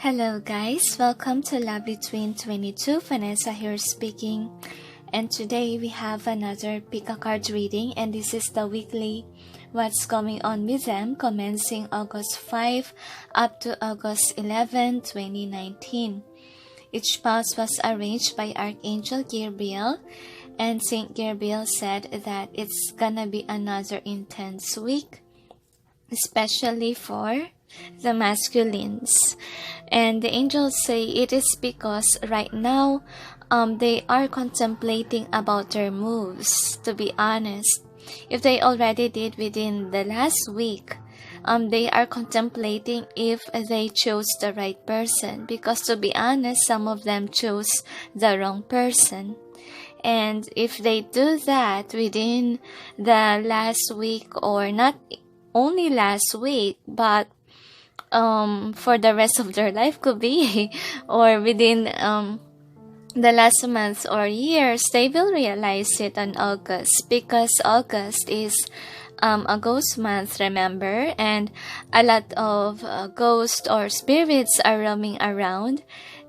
Hello guys, welcome to Lovely Twin 22. Vanessa here speaking, and today we have another pick a card reading, and this is the weekly what's going on with them commencing August 5 up to August 11, 2019. Each pause was arranged by Archangel Gabriel, and Saint Gabriel said that it's gonna be another intense week, especially for the masculines. And the angels say it is because right now they are contemplating about their moves. To be honest, if they already did within the last week, they are contemplating if they chose the right person, because to be honest, some of them chose the wrong person. And if they do that within the last week, or not only last week, but for the rest of their life could be, or within the last month or years, they will realize it on August, because August is a ghost month, remember, and a lot of ghosts or spirits are roaming around,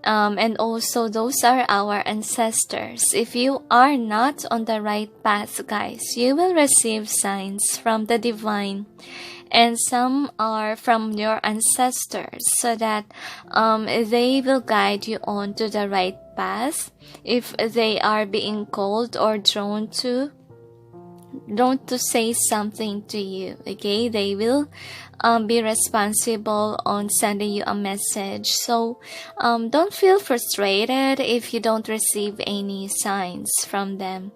and also those are our ancestors. If you are not on the right path, guys, you will receive signs from the divine, and some are from your ancestors, so that they will guide you on to the right path. If they are being called or drawn to say something to you, okay, they will be responsible on sending you a message. So don't feel frustrated if you don't receive any signs from them,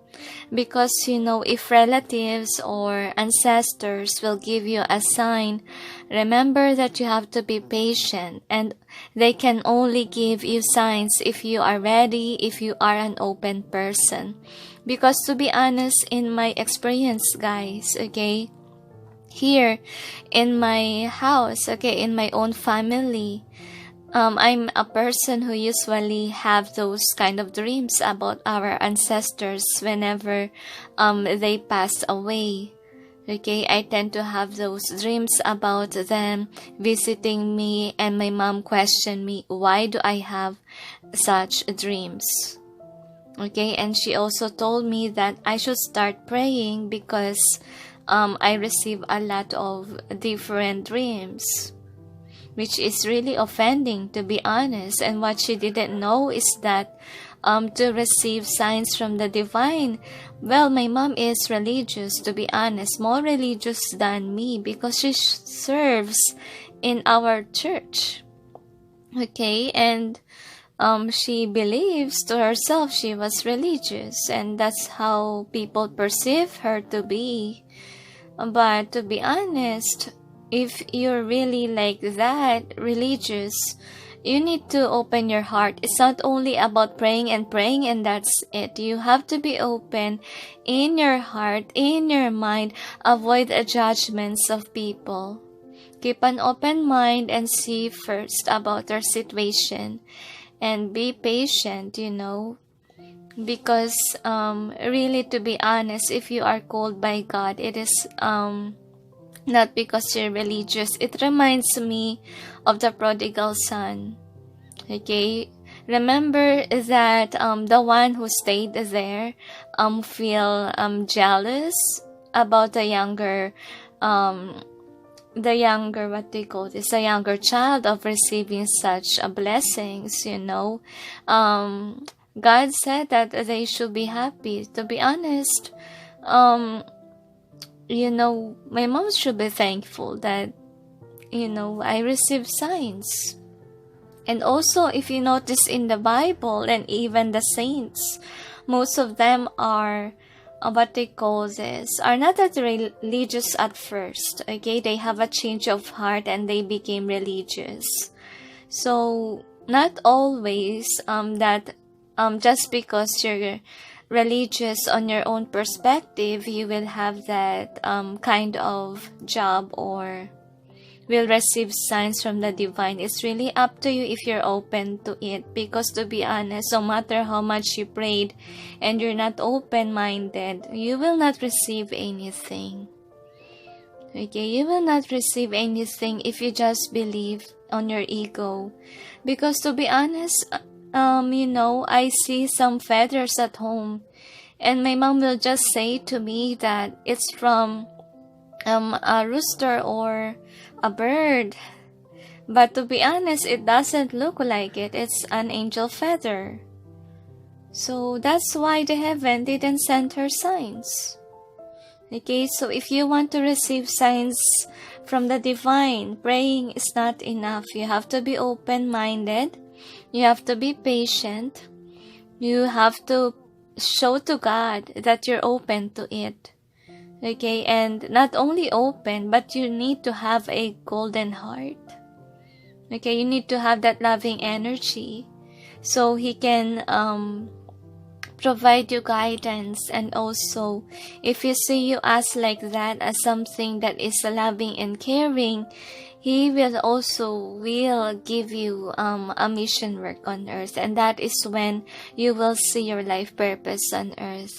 because if relatives or ancestors will give you a sign, remember that you have to be patient, and they can only give you signs if you are ready, if you are an open person. Because to be honest, in my experience, guys, okay, here in my house, okay, in my own family, I'm a person who usually have those kind of dreams about our ancestors whenever they pass away. Okay, I tend to have those dreams about them visiting me, and my mom questioned me, why do I have such dreams? Okay, and she also told me that I should start praying, because I receive a lot of different dreams, which is really offending, to be honest. And what she didn't know is that to receive signs from the divine, well, my mom is religious, to be honest, more religious than me, because she serves in our church. Okay, and she believes to herself she was religious, and that's how people perceive her to be. But to be honest, if you're really like that, religious, you need to open your heart. It's not only about praying and that's it. You have to be open in your heart, in your mind. Avoid the judgments of people. Keep an open mind and see first about their situation. And be patient, because really, to be honest, if you are called by God, it is not because you're religious. It reminds me of the prodigal son. Okay, remember that the one who stayed there feel jealous about the younger what they call this, the younger child of receiving such blessings. God said that they should be happy. To be honest, my mom should be thankful that I received signs. And also, if you notice in the Bible, and even the saints, most of them are what they call this, are not that religious at first. Okay, they have a change of heart and they became religious. So not always that just because you're religious on your own perspective, you will have that kind of job or will receive signs from the divine. It's really up to you if you're open to it, because to be honest, no matter how much you prayed and you're not open-minded, you will not receive anything. Okay, you will not receive anything if you just believe on your ego. Because to be honest, I see some feathers at home, and my mom will just say to me that it's from a rooster or a bird. But to be honest, it doesn't look like it. It's an angel feather. So that's why the heaven didn't send her signs. Okay, so if you want to receive signs from the divine, praying is not enough. You have to be open-minded. You have to be patient. You have to show to God that you're open to it. Okay, and not only open, but you need to have a golden heart. Okay, you need to have that loving energy so He can provide you guidance. And also, if you see you as like that, as something that is loving and caring, He will give you a mission work on earth, and that is when you will see your life purpose on earth.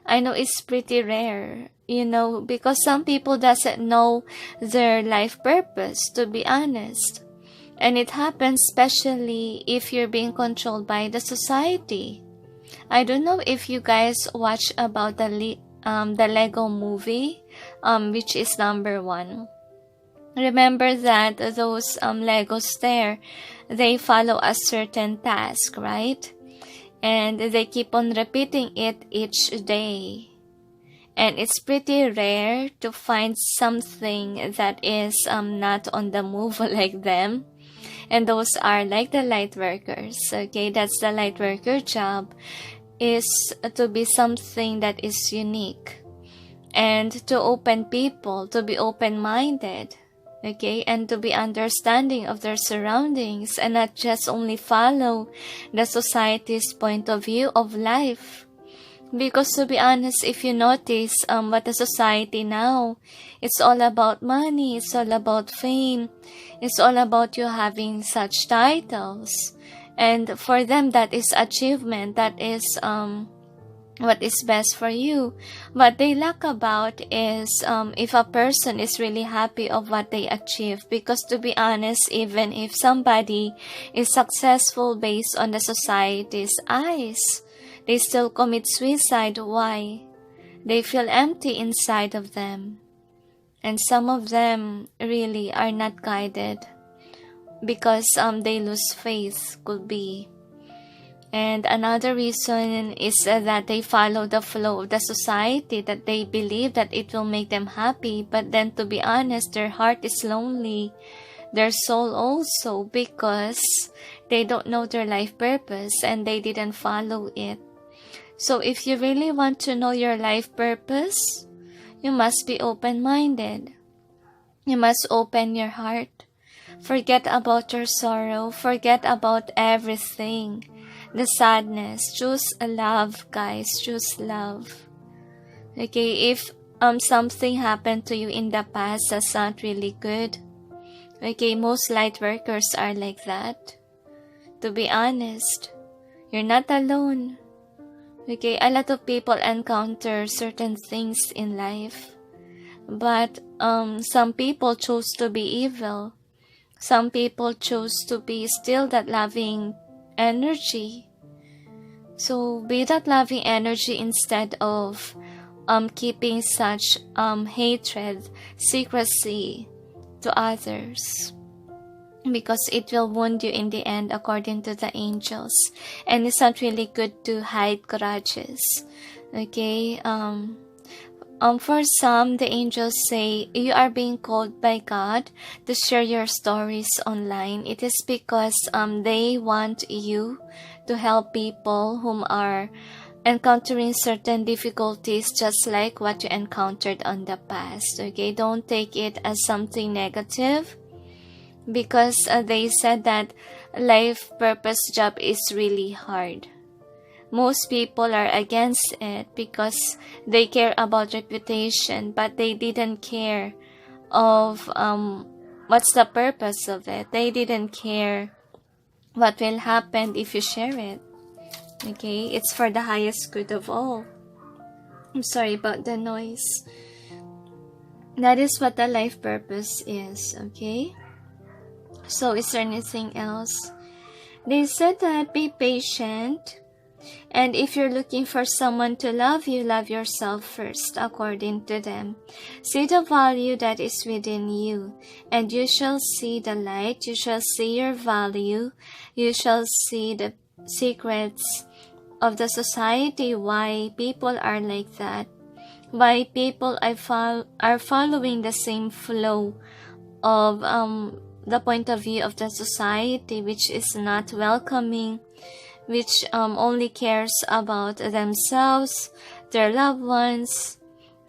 I know it's pretty rare, because some people doesn't know their life purpose, to be honest. And it happens especially if you're being controlled by the society. I don't know if you guys watch about the Lego movie, which is number 1. Remember that those Legos there, they follow a certain task, right? And they keep on repeating it each day. And it's pretty rare to find something that is not on the move like them. And those are like the light workers. Okay, that's the light worker job, is to be something that is unique. And to open people, to be open-minded. Okay, and to be understanding of their surroundings, and not just only follow the society's point of view of life. Because to be honest, if you notice what the society now, it's all about money, it's all about fame, it's all about you having such titles. And for them, that is achievement, that is what is best for you. What they lack about is if a person is really happy of what they achieve. Because to be honest, even if somebody is successful based on the society's eyes, they still commit suicide. Why? They feel empty inside of them. And some of them really are not guided because they lose faith, could be. And another reason is that they follow the flow of the society, that they believe that it will make them happy. But then, to be honest, their heart is lonely, their soul also, because they don't know their life purpose and they didn't follow it. So if you really want to know your life purpose, you must be open-minded. You must open your heart. Forget about your sorrow. Forget about everything. The sadness. Choose love, guys. Choose love. Okay, if something happened to you in the past that's not really good. Okay, most light workers are like that. To be honest, you're not alone. Okay, a lot of people encounter certain things in life. But some people choose to be evil. Some people choose to be still that loving energy. So be that loving energy instead of keeping such hatred, secrecy to others. Because it will wound you in the end, according to the angels. And it's not really good to hide grudges. Okay? For some, the angels say, you are being called by God to share your stories online. It is because they want you to help people whom are encountering certain difficulties, just like what you encountered on the past. Okay? Don't take it as something negative. Because they said that life purpose job is really hard. Most people are against it because they care about reputation, but they didn't care of what's the purpose of it. They didn't care what will happen if you share it. Okay, it's for the highest good of all. I'm sorry about the noise. That is what the life purpose is, okay? So is there anything else? They said that be patient. And if you're looking for someone to love you, love yourself first, according to them. See the value that is within you, and you shall see the light, you shall see your value, you shall see the secrets of the society, why people are like that, why people are following the same flow of the point of view of the society, which is not welcoming, which only cares about themselves, their loved ones,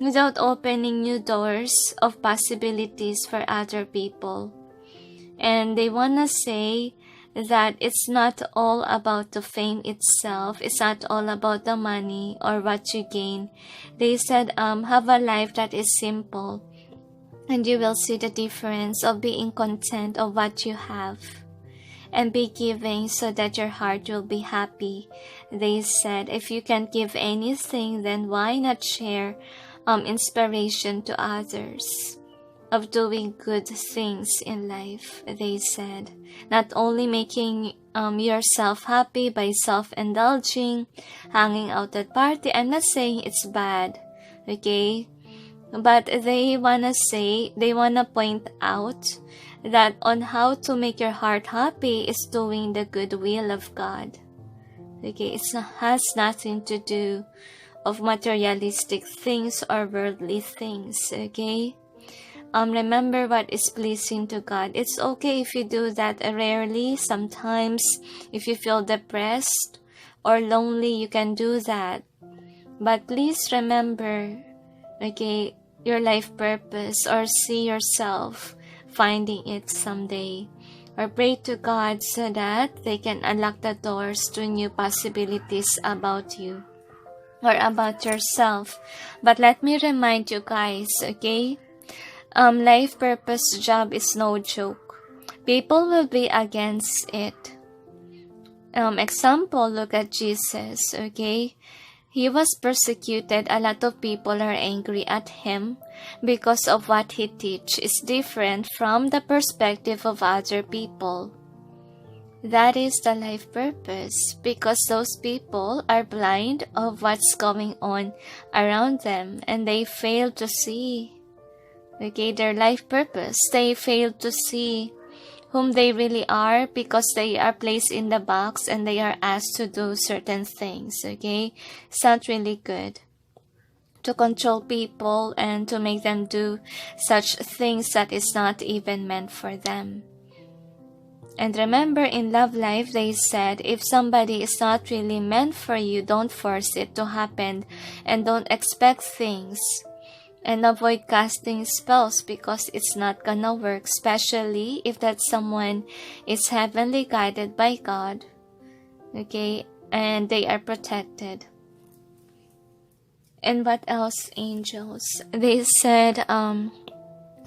without opening new doors of possibilities for other people. And they want to say that it's not all about the fame itself, it's not all about the money or what you gain. They said have a life that is simple, and you will see the difference of being content of what you have. And be giving so that your heart will be happy. They said, if you can't give anything, then why not share inspiration to others of doing good things in life, they said. Not only making yourself happy by self-indulging, hanging out at party. I'm not saying it's bad, okay? But they wanna point out that on how to make your heart happy is doing the good will of God. Okay, it has nothing to do of materialistic things or worldly things. Okay, remember what is pleasing to God. It's okay if you do that rarely. Sometimes, if you feel depressed or lonely, you can do that. But please remember, okay, your life purpose, or see yourself finding it someday, or pray to God so that they can unlock the doors to new possibilities about you or about yourself. But let me remind you guys, okay, life purpose job is no joke. People will be against it. Example, look at Jesus, okay? He was persecuted. A lot of people are angry at him because of what he teaches is different from the perspective of other people. That is the life purpose, because those people are blind of what's going on around them, and they fail to see, okay, their life purpose. They fail to see whom they really are, because they are placed in the box and they are asked to do certain things, okay? It's not really good to control people and to make them do such things that is not even meant for them. And remember, in love life, they said, if somebody is not really meant for you, don't force it to happen, and don't expect things. And avoid casting spells, because it's not gonna work, especially if that someone is heavenly guided by God, okay, and they are protected. And what else, angels? They said,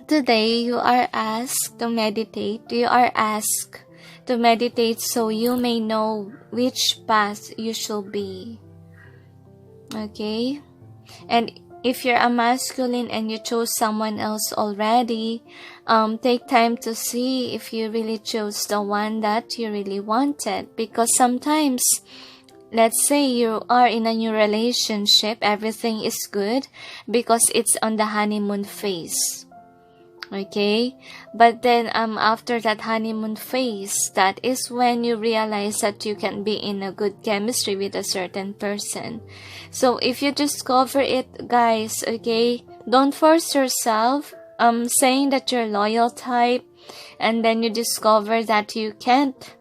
today you are asked to meditate. You are asked to meditate so you may know which path you should be, okay? And if you're a masculine and you chose someone else already, take time to see if you really chose the one that you really wanted. Because sometimes, let's say you are in a new relationship, everything is good because it's on the honeymoon phase. Okay, but then after that honeymoon phase, that is when you realize that you can be in a good chemistry with a certain person. So if you discover it, guys, okay, don't force yourself saying that you're loyal type, and then you discover that you can't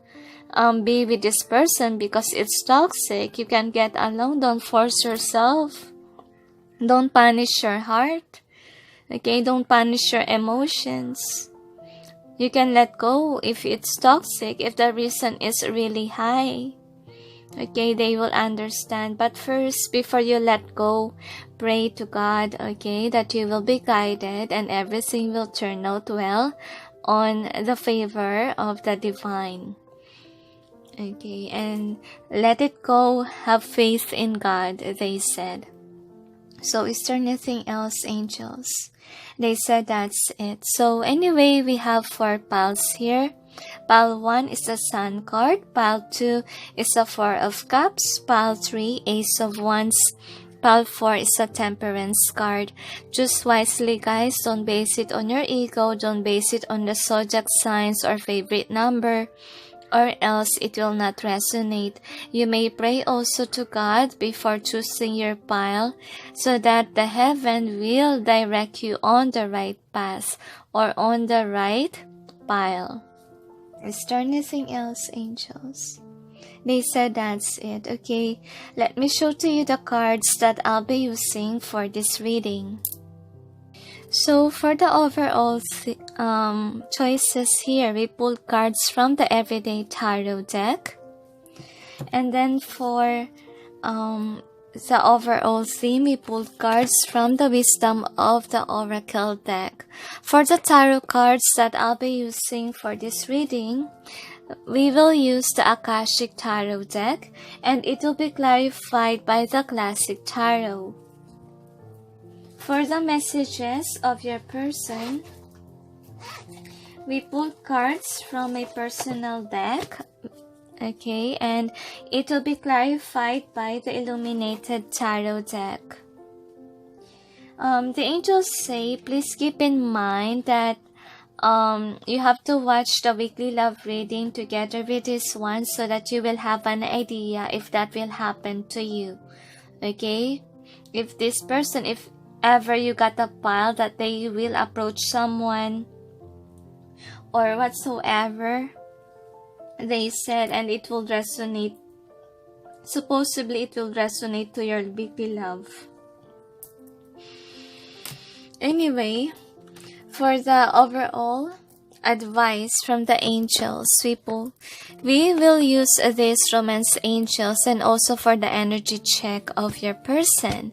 be with this person because it's toxic. You can get along. Don't force yourself. Don't punish your heart. Okay, don't punish your emotions. You can let go if it's toxic, if the reason is really high. Okay, they will understand. But first, before you let go, pray to God, okay, that you will be guided and everything will turn out well on the favor of the divine. Okay, and let it go. Have faith in God, they said. So is there anything else, angels? They said that's it. So anyway, we have 4 piles here. Pile 1 is the Sun card. Pile 2 is the 4 of Cups. Pile 3, Ace of Wands. Pile 4 is the Temperance card. Choose wisely, guys. Don't base it on your ego. Don't base it on the zodiac signs or favorite number, or else it will not resonate. You may pray also to God before choosing your pile, so that the heaven will direct you on the right path or on the right pile. Is there anything else, angels? They said that's it. Okay, let me show to you the cards that I'll be using for this reading. So for the overall choices here, we pulled cards from the Everyday Tarot deck. And then for the overall theme, we pulled cards from the Wisdom of the Oracle deck. For the tarot cards that I'll be using for this reading, we will use the Akashic Tarot deck, and it will be clarified by the Classic Tarot. For the messages of your person, we pulled cards from a personal deck, okay, and it will be clarified by the Illuminated Tarot deck. The angels say, please keep in mind that you have to watch the weekly love reading together with this one so that you will have an idea if that will happen to you. Okay? If this person, if ever you got a pile that they will approach someone or whatsoever, they said, and it will resonate. Supposedly it will resonate to your weekly love. Anyway, for the overall advice from the angels, we will use these romance angels, and also for the energy check of your person.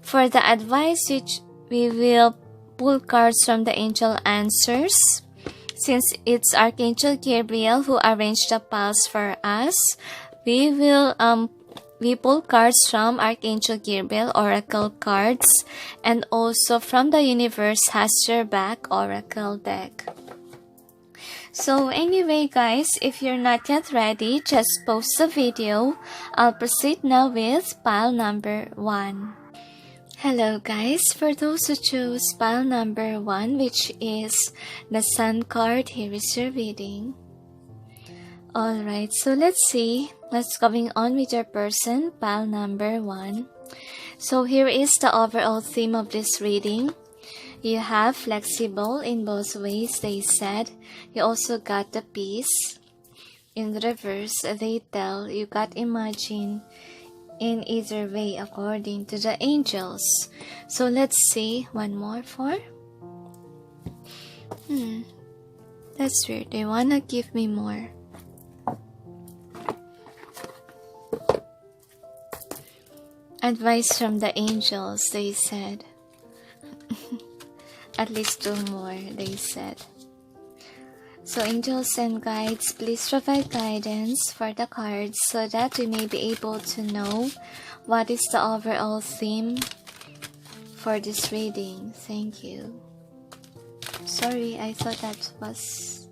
For the advice, which we will pull cards from the angel answers, since it's Archangel Gabriel who arranged the piles for us. We pull cards from Archangel Gabriel Oracle cards, and also from the Universe Has Your Back Oracle deck. So anyway, guys, if you're not yet ready, just pause the video. I'll proceed now with pile number 1. Hello guys, for those who chose pile number 1, which is the Sun card, here is your reading. Alright, so let's see what's going on with your person, pile number 1. So here is the overall theme of this reading. You have flexible in both ways, they said. You also got the peace. In reverse, they tell you got imagine in either way according to the angels. So let's see one more for. That's weird. They wanna give me more. Advice from the angels, they said. At least 2 more, they said. So angels and guides, please provide guidance for the cards so that we may be able to know what is the overall theme for this reading. Thank you. Sorry, I thought that was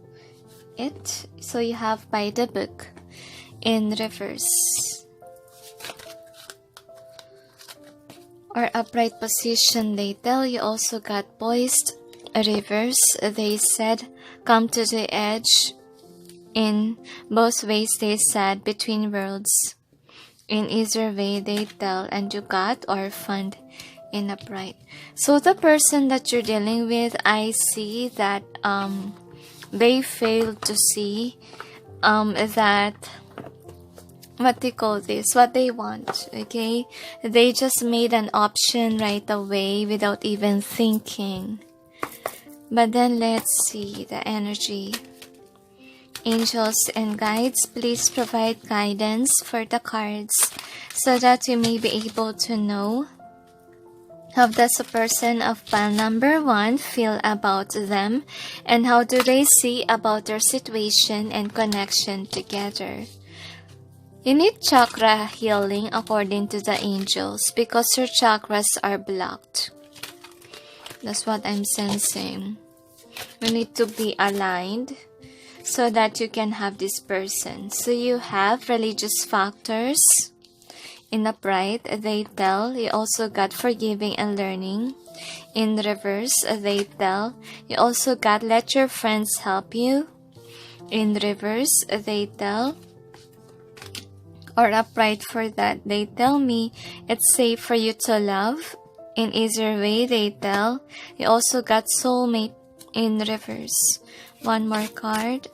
it. So you have by the book in reverse. Or upright position, they tell you also got poised. Reverse, they said, come to the edge. In both ways, they said, between worlds. In either way, they tell, and you got orphaned in upright. So the person that you're dealing with, I see that they failed to see that what they call this, what they want, okay? They just made an option right away without even thinking. But then let's see the energy. Angels and guides, please provide guidance for the cards so that we may be able to know how does a person of pile number 1 feel about them, and how do they see about their situation and connection together. You need chakra healing according to the angels because your chakras are blocked. That's what I'm sensing. You need to be aligned so that you can have this person. So you have religious factors in upright, they tell. You also got forgiving and learning. In reverse, they tell. You also got let your friends help you. In reverse, they tell. Or upright for that, they tell me it's safe for you to love. In either way, they tell. You also got soulmate in reverse. One more card.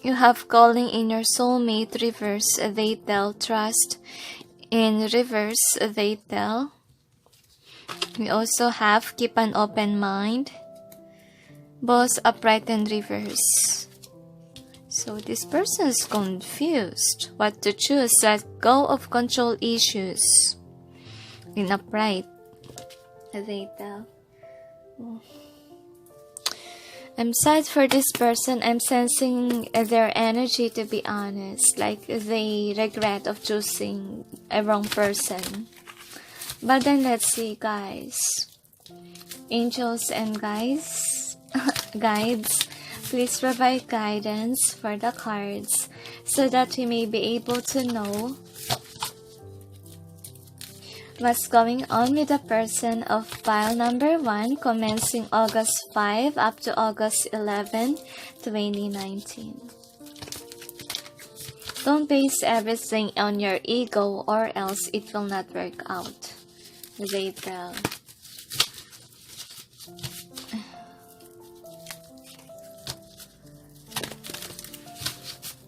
You have calling in your soulmate. Reverse, they tell. Trust. In reverse, they tell. We also have keep an open mind. Boss, upright, and reverse. So this person is confused what to choose. Let go of control issues. In upright, they tell. I'm sad for this person. I'm sensing their energy, to be honest. Like they regret of choosing a wrong person. But then let's see, guys. Angels and guides, please provide guidance for the cards so that we may be able to know what's going on with the person of pile number 1 commencing August 5 up to August 11, 2019. Don't base everything on your ego or else it will not work out. They tell.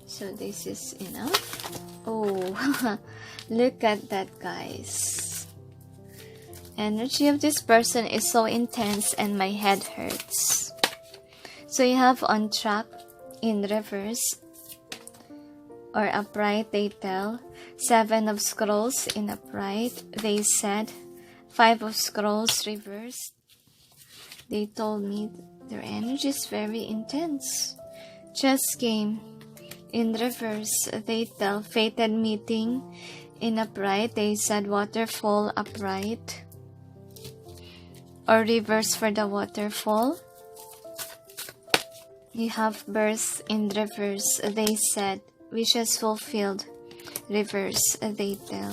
So this is enough. Oh, look at that, guys. Energy of this person is so intense and my head hurts. So you have on track in reverse or upright, they tell. 7 of scrolls in upright, they said. 5 of scrolls reversed. They told me their energy is very intense. Chess game in reverse, they tell. Fated meeting in upright, they said. Waterfall upright or reverse for the waterfall. You have birth in reverse, they said. Wishes fulfilled, reverse, they tell.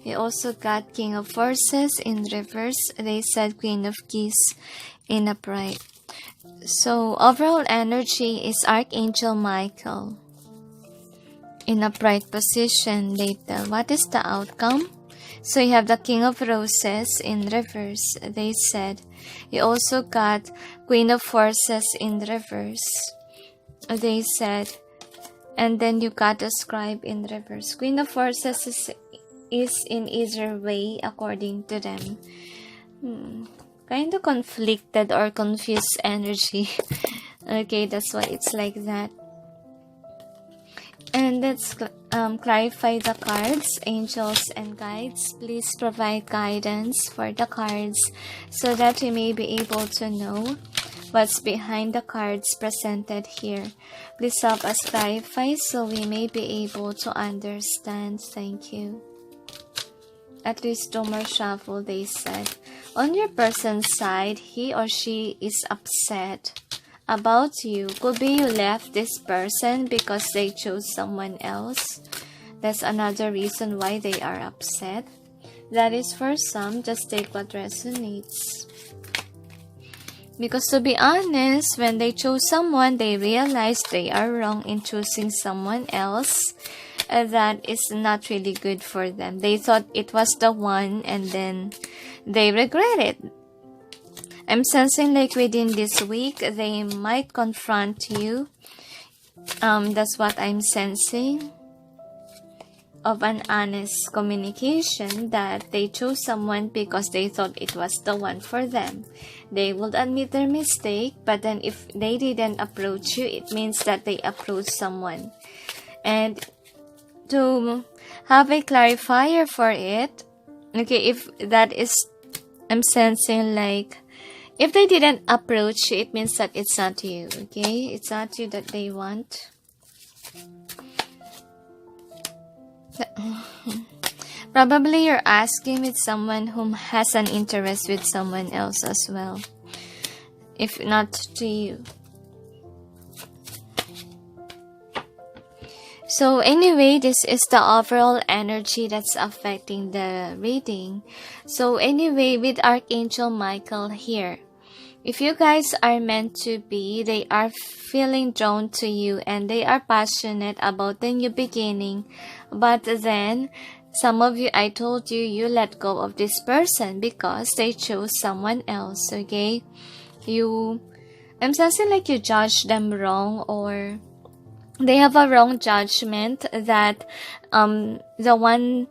You also got King of Forces in reverse, they said. Queen of Keys in upright. So overall energy is Archangel Michael in upright position, they tell. What is the outcome? So you have the King of Roses in reverse, they said. You also got Queen of Forces in reverse, they said. And then you got a Scribe in reverse. Queen of Forces is in either way according to them. Kind of conflicted or confused energy. Okay, that's why it's like that. And let's clarify the cards. Angels and guides, please provide guidance for the cards so that we may be able to know what's behind the cards presented here. Please help us clarify so we may be able to understand. Thank you. At least 2 more shuffle, they said. On your person's side, he or she is upset about you. Could be you left this person because they chose someone else. That's another reason why they are upset. That is for some. Just take what resonates. Because to be honest, when they chose someone, they realized they are wrong in choosing someone else. That is not really good for them. They thought it was the one and then they regret it. I'm sensing like within this week, they might confront you. That's what I'm sensing. Of an honest communication that they chose someone because they thought it was the one for them. They will admit their mistake, but then if they didn't approach you, it means that they approached someone. And to have a clarifier for it, okay, if that is, I'm sensing like, if they didn't approach you, it means that it's not you, okay? It's not you that they want. Probably you're asking with someone whom has an interest with someone else as well, if not to you. So anyway, this is the overall energy that's affecting the reading. So anyway, with Archangel Michael here, if you guys are meant to be, they are feeling drawn to you and they are passionate about the new beginning. But then, some of you, I told you, you let go of this person because they chose someone else, okay? I'm sensing like you judged them wrong, or they have a wrong judgment that the one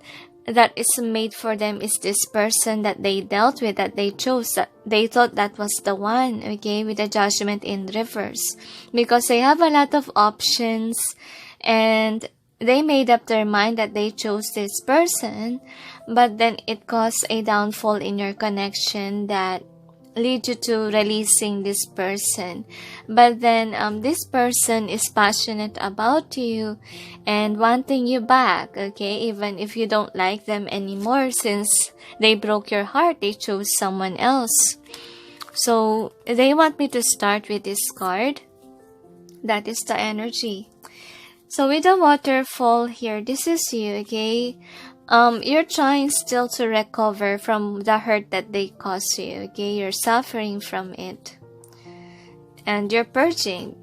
that is made for them is this person that they dealt with, that they chose, that they thought that was the one, okay, with the judgment in reverse, because they have a lot of options and they made up their mind that they chose this person, but then it caused a downfall in your connection that lead you to releasing this person. But then this person is passionate about you and wanting you back, okay, even if you don't like them anymore, since they broke your heart, they chose someone else. So they want me to start with this card. That is the energy. So with the waterfall here, this is you, okay? You're trying still to recover from the hurt that they caused you, okay? You're suffering from it. And you're purging,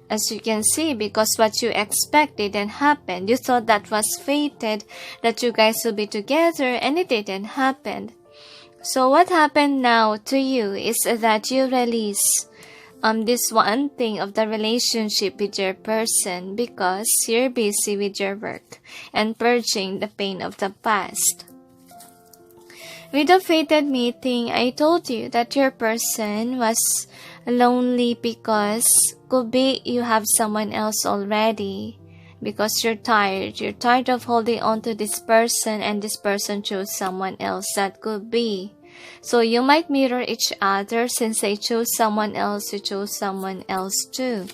as you can see, because what you expected didn't happen. You thought that was fated, that you guys will be together, and it didn't happen. So what happened now to you is that you release this one thing of the relationship with your person because you're busy with your work and purging the pain of the past. With the fated meeting, I told you that your person was lonely because could be you have someone else already, because you're tired. You're tired of holding on to this person and this person chose someone else. That could be. So you might mirror each other, since they chose someone else, you chose someone else too.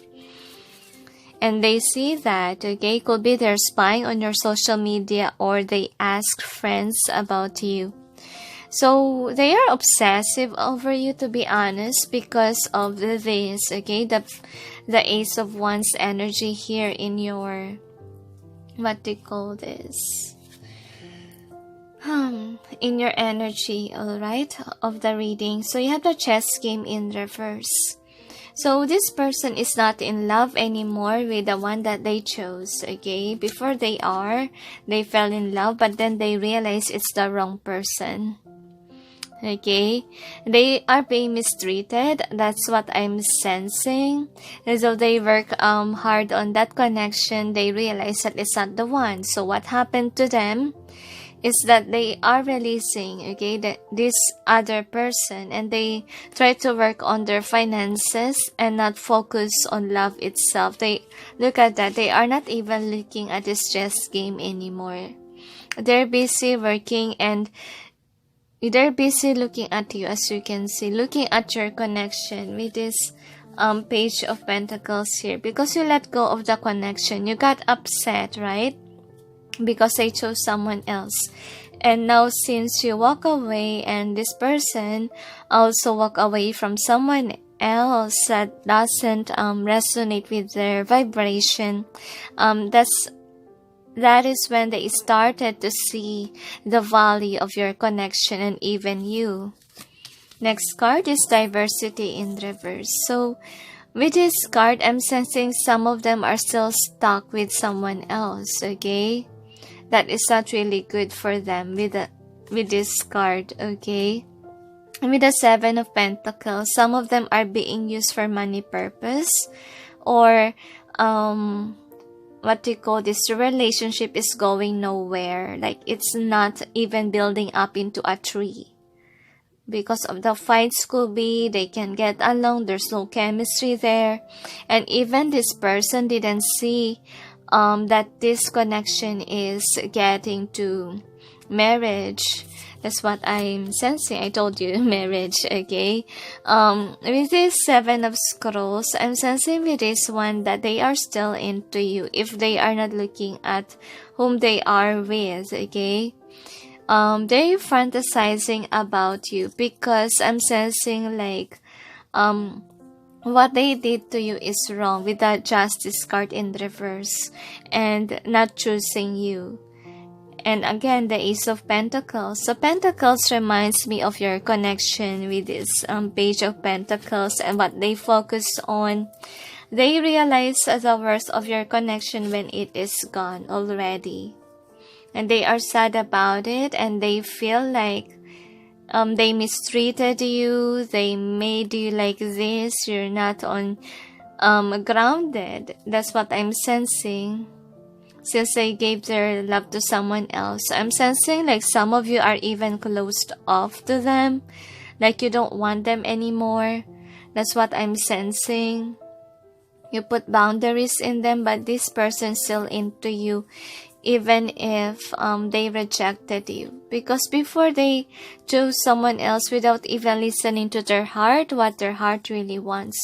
And they see that, okay, could be they're spying on your social media or they ask friends about you. So they are obsessive over you, to be honest, because of this, okay, the Ace of Wands energy here in your, what do you call this? In your energy, alright, of the reading. So you have the chess game in reverse. So this person is not in love anymore with the one that they chose, okay? Before they fell in love, but then they realize it's the wrong person. Okay, they are being mistreated. That's what I'm sensing. And so they work hard on that connection. They realize that it's not the one. So what happened to them is that they are releasing, okay, this other person, and they try to work on their finances and not focus on love itself. They look at that. They are not even looking at this chess game anymore. They're busy working and they're busy looking at you, as you can see, looking at your connection with this Page of Pentacles here. Because you let go of the connection, you got upset, right? Because they chose someone else. And now since you walk away and this person also walk away from someone else that doesn't resonate with their vibration, that is when they started to see the value of your connection and even you. Next card is Diversity in reverse. So with this card, I'm sensing some of them are still stuck with someone else, okay? That is not really good for them with this card, okay? And with the Seven of Pentacles, some of them are being used for money purpose, or what do you call this? The relationship is going nowhere. Like it's not even building up into a tree. Because of the fights could be, they can get along, there's no chemistry there. And even this person didn't see that this connection is getting to marriage. That's what I'm sensing. I told you, marriage, okay? With this Seven of Scrolls, I'm sensing with this one that they are still into you if they are not looking at whom they are with, okay? they're fantasizing about you, because I'm sensing like what they did to you is wrong with that Justice card in reverse and not choosing you. And again, the Ace of Pentacles. So Pentacles reminds me of your connection with this Page of Pentacles and what they focus on. They realize the worth of your connection when it is gone already. And they are sad about it, and they feel like they mistreated you, they made you like this, you're not on grounded. That's what I'm sensing. Since they gave their love to someone else, I'm sensing like some of you are even closed off to them, like you don't want them anymore. That's what I'm sensing. You put boundaries in them, but this person's still into you, even if they rejected you. Because before they chose someone else without even listening to their heart, what their heart really wants.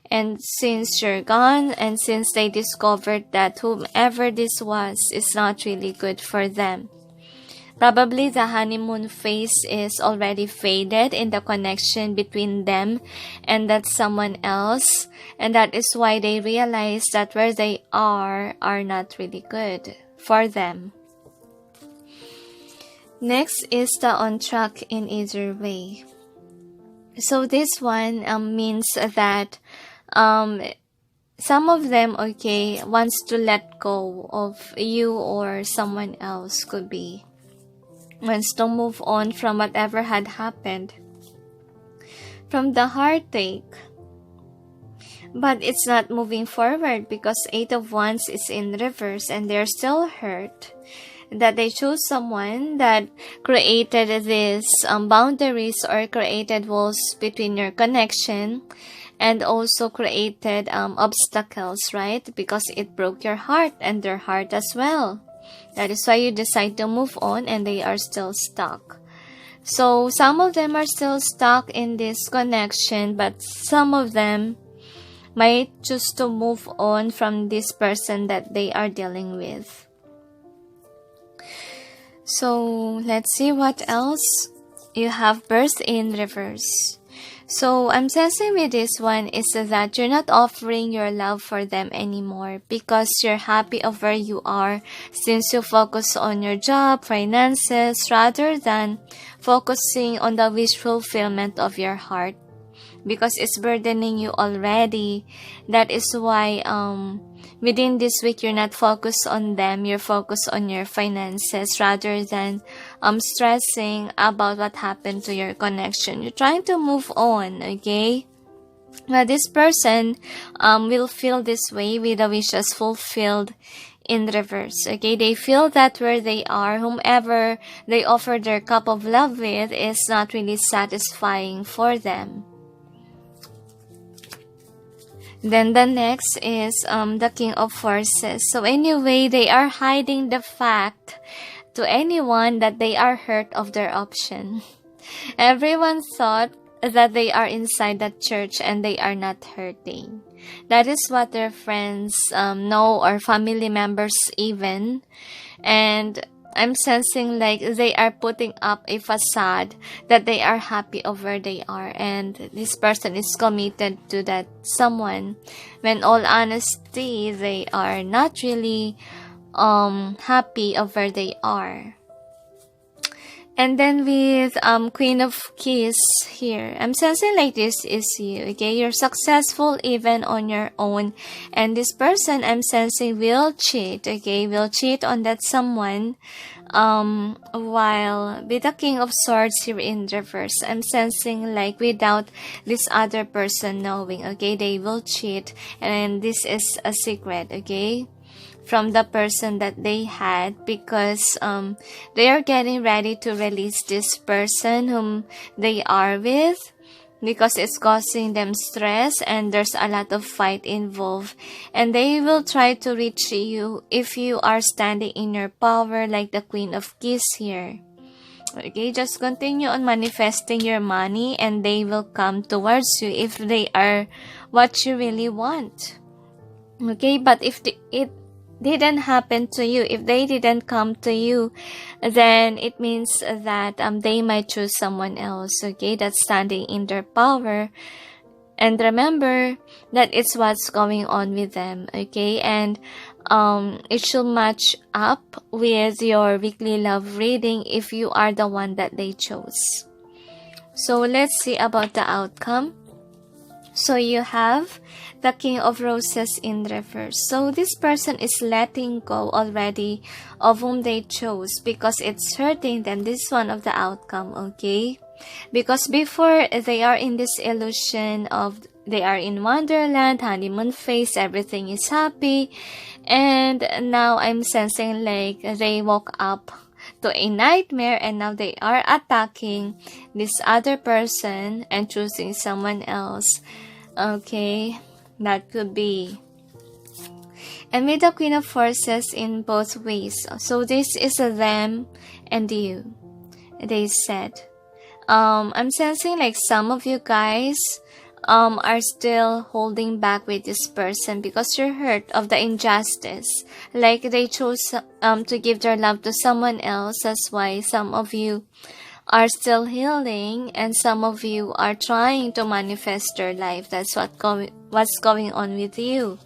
And since you're gone, and since they discovered that whomever this was is not really good for them, probably the honeymoon phase is already faded in the connection between them and that someone else. And that is why they realize that where they are not really good for them. Next is the on track in either way. So this one means that some of them, okay, wants to let go of you or someone else, could be. Wants to move on from whatever had happened. From the heartache. But it's not moving forward because 8 of Wands is in reverse and they're still hurt. That they chose someone that created these boundaries or created walls between your connection, and also created obstacles, right? Because it broke your heart and their heart as well. That is why you decide to move on and they are still stuck. So some of them are still stuck in this connection, but some of them might choose to move on from this person that they are dealing with. So let's see what else. You have Birth in reverse. So I'm sensing with this one is that you're not offering your love for them anymore because you're happy of where you are, since you focus on your job, finances, rather than focusing on the wish fulfillment of your heart, because it's burdening you already. That is why within this week you're not focused on them, you're focused on your finances rather than stressing about what happened to your connection. You're trying to move on, okay? But this person will feel this way with the wishes fulfilled in reverse, okay? They feel that where they are, whomever they offer their cup of love with is not really satisfying for them. Then the next is the King of Forces. So anyway, they are hiding the fact to anyone that they are hurt of their option. Everyone thought that they are inside that church and they are not hurting. That is what their friends know, or family members even. And I'm sensing like they are putting up a facade that they are happy of where they are, and this person is committed to that someone, when all honesty they are not really happy of where they are. And then with Queen of Keys here, I'm sensing like this is you, okay? You're successful even on your own. And this person I'm sensing will cheat, okay? Will cheat on that someone. While with the King of Swords here in reverse, I'm sensing like without this other person knowing, okay? They will cheat. And this is a secret, okay? From the person that they had, because they are getting ready to release this person whom they are with, because it's causing them stress and there's a lot of fight involved, and they will try to reach you if you are standing in your power, like the Queen of Keys here. Okay, just continue on manifesting your money and they will come towards you if they are what you really want. Okay, but if didn't happen to you, if they didn't come to you, then it means that they might choose someone else, okay, that's standing in their power. And remember that it's what's going on with them, okay? And it should match up with your weekly love reading if you are the one that they chose. So let's see about the outcome. So you have the King of Roses in reverse. So this person is letting go already of whom they chose because it's hurting them. This is one of the outcome, okay? Because before, they are in this illusion of they are in Wonderland, honeymoon phase, everything is happy. And now I'm sensing like they woke up to a nightmare and now they are attacking this other person and choosing someone else. Okay, that could be. And with the Queen of Forces in both ways. So this is them and you, they said. I'm sensing like some of you guys are still holding back with this person because you're hurt of the injustice. Like they chose to give their love to someone else. That's why some of you are still healing and some of you are trying to manifest your life. That's what's going on with you.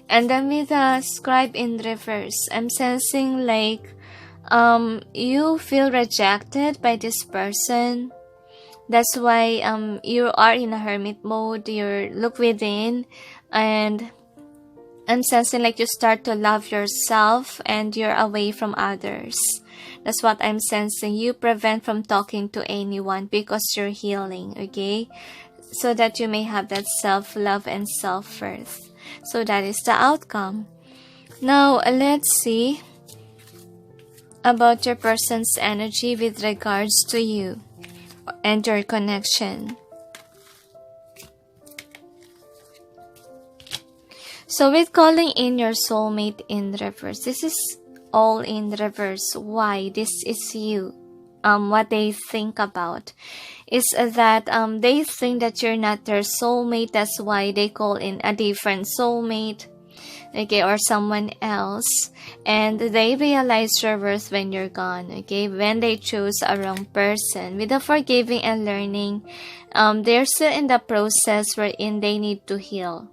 And then with the Scribe in reverse, I'm sensing like you feel rejected by this person. That's why you are in a hermit mode. You look within, and I'm sensing like you start to love yourself and you're away from others. That's what I'm sensing. You prevent from talking to anyone because you're healing, okay? So that you may have that self-love and self-worth. So that is the outcome. Now, let's see about your person's energy with regards to you and your connection. So with calling in your soulmate in reverse, this is all in reverse. Why? This is you. What they think about is that they think that you're not their soulmate. That's why they call in a different soulmate, okay, or someone else, and they realize your worth when you're gone, okay, when they choose a wrong person. With the forgiving and learning, they're still in the process wherein they need to heal,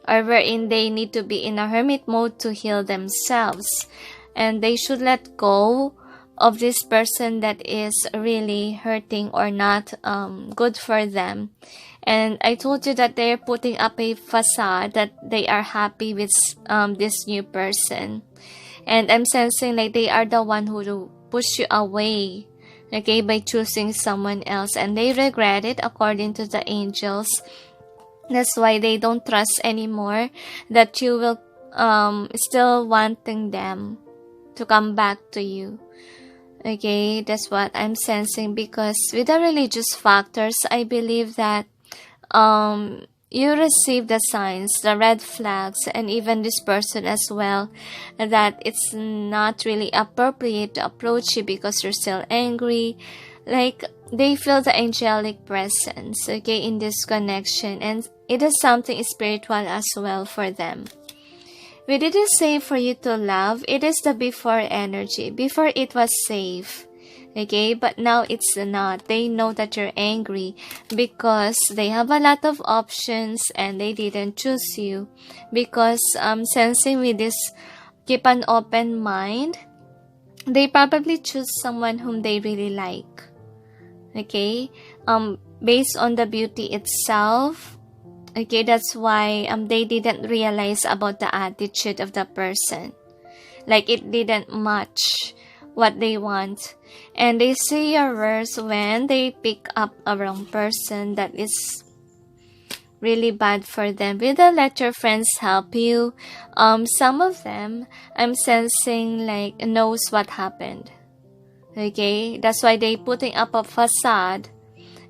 or wherein they need to be in a hermit mode to heal themselves, and they should let go of this person that is really hurting or not good for them. And I told you that they're putting up a facade that they are happy with this new person. And I'm sensing like they are the one who will push you away, okay, by choosing someone else. And they regret it according to the angels. That's why they don't trust anymore that you will still wanting them to come back to you. Okay, that's what I'm sensing, because with the religious factors, I believe that you receive the signs, the red flags, and even this person as well, that it's not really appropriate to approach you because you're still angry. Like they feel the angelic presence, okay, in this connection, and it is something spiritual as well for them. We didn't say for you to love. It is the before energy. Before it was safe. Okay, but now it's not. They know that you're angry because they have a lot of options and they didn't choose you. Because sensing with this keep an open mind, they probably choose someone whom they really like. Okay, based on the beauty itself. Okay, that's why they didn't realize about the attitude of the person. Like it didn't match what they want. And they see your words when they pick up a wrong person that is really bad for them. Will they let your friends help you? Some of them, I'm sensing like knows what happened. Okay, that's why they putting up a facade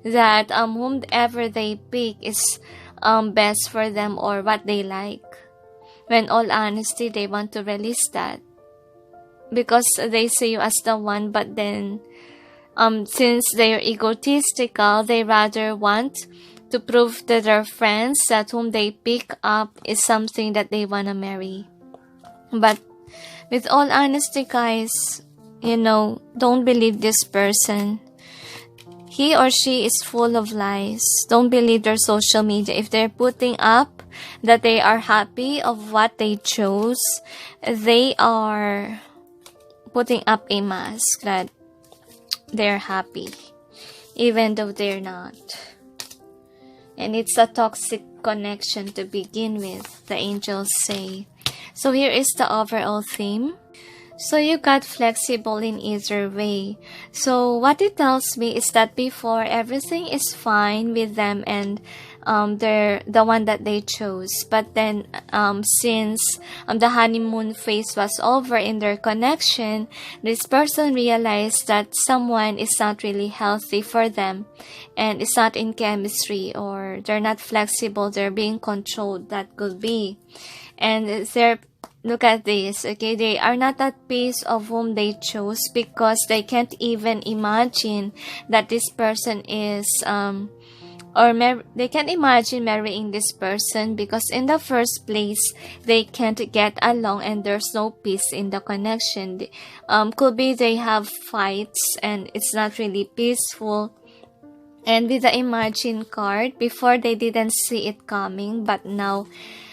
that whomever they pick is best for them or what they like. When all honesty, they want to release that because they see you as the one, but then since they're egotistical, they rather want to prove to their friends that whom they pick up is something that they want to marry. But with all honesty, guys, don't believe this person. He or she is full of lies. Don't believe their social media. If they're putting up that they are happy of what they chose, they are putting up a mask that they're happy, even though they're not. And it's a toxic connection to begin with, the angels say. So here is the overall theme. So you got flexible in either way. So what it tells me is that before, everything is fine with them and they're the one that they chose. But then since the honeymoon phase was over in their connection, this person realized that someone is not really healthy for them and it's not in chemistry, or they're not flexible, they're being controlled. That could be. And look at this, okay? They are not at peace of whom they chose because they can't even imagine that this person is, they can't imagine marrying this person because in the first place, they can't get along and there's no peace in the connection. Could be they have fights and it's not really peaceful. And with the Imagine card, before they didn't see it coming, but now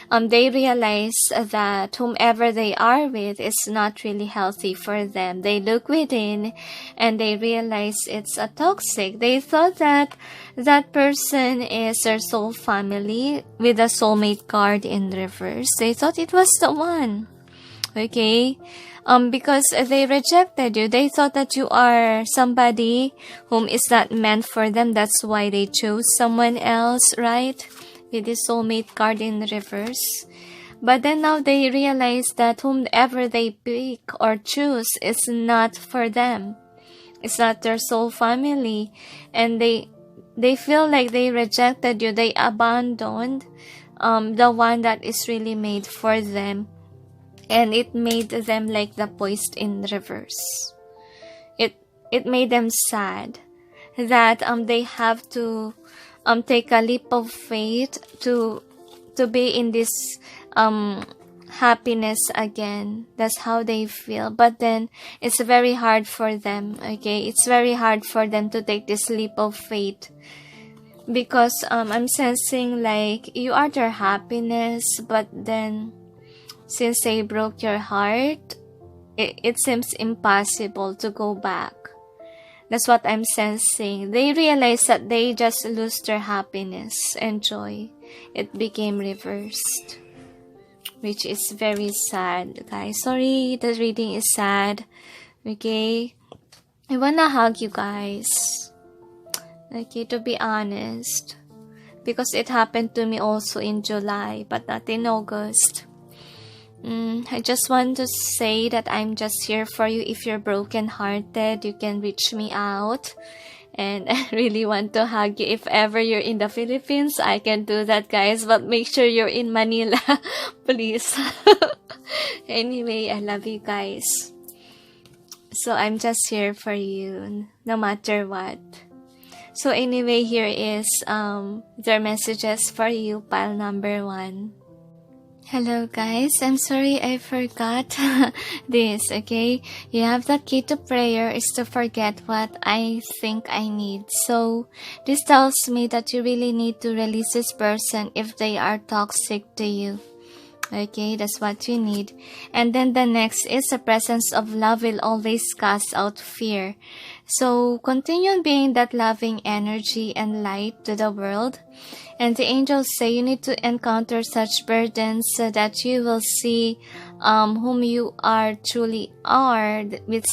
they realize that whomever they are with is not really healthy for them. They look within and they realize it's a toxic. They thought that that person is their soul family with a soulmate card in reverse. They thought it was the one. Okay? Because they rejected you. They thought that you are somebody whom is not meant for them. That's why they chose someone else, right? With the soulmate card in reverse. But then now they realize that whomever they pick or choose is not for them. It's not their soul family. And they feel like they rejected you. They abandoned the one that is really made for them. And it made them like the poised in reverse. It made them sad that they have to take a leap of faith to be in this happiness again. That's how they feel. But then it's very hard for them. Okay, it's very hard for them to take this leap of faith because I'm sensing like you are their happiness, but then since they broke your heart, it seems impossible to go back. That's what I'm sensing. They realize that they just lose their happiness and joy. It became reversed, which is very sad, guys. Sorry, the reading is sad. Okay, I wanna hug you guys. Okay, to be honest, because it happened to me also in July, but not in August. I just want to say that I'm just here for you. If you're broken-hearted, you can reach me out. And I really want to hug you. If ever you're in the Philippines, I can do that, guys. But make sure you're in Manila, please. Anyway, I love you guys. So I'm just here for you, no matter what. So anyway, here is their messages for you, pile number 1. Hello guys, I'm sorry I forgot this, okay? You have the key to prayer is to forget what I think I need. So this tells me that you really need to release this person if they are toxic to you. Okay, that's what you need. And then the next is the presence of love will always cast out fear. So continue being that loving energy and light to the world. And the angels say you need to encounter such burdens so that you will see whom you are truly are, with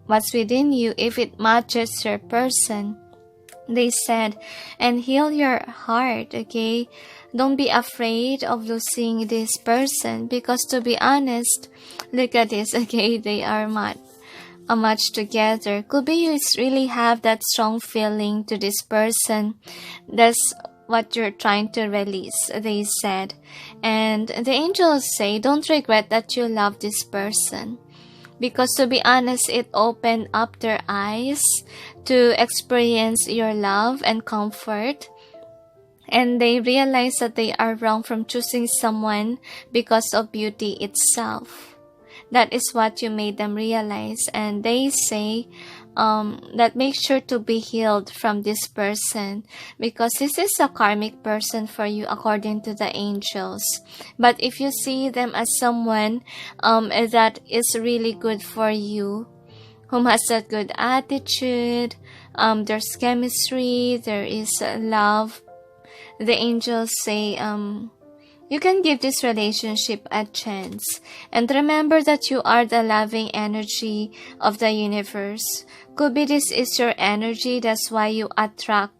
what's within you, if it matches your person. They said, and heal your heart, okay? Don't be afraid of losing this person, because to be honest, look at this, okay? They are much together. Could be you really have that strong feeling to this person. That's what you're trying to release, they said. And the angels say, don't regret that you love this person. Because to be honest, it opened up their eyes to experience your love and comfort. And they realize that they are wrong from choosing someone because of beauty itself. That is what you made them realize. And they say that make sure to be healed from this person, because this is a karmic person for you according to the angels. But if you see them as someone that is really good for you, whom has a good attitude, there's chemistry, there is love, the angels say you can give this relationship a chance. And remember that you are the loving energy of the universe. Could be this is your energy, that's why you attract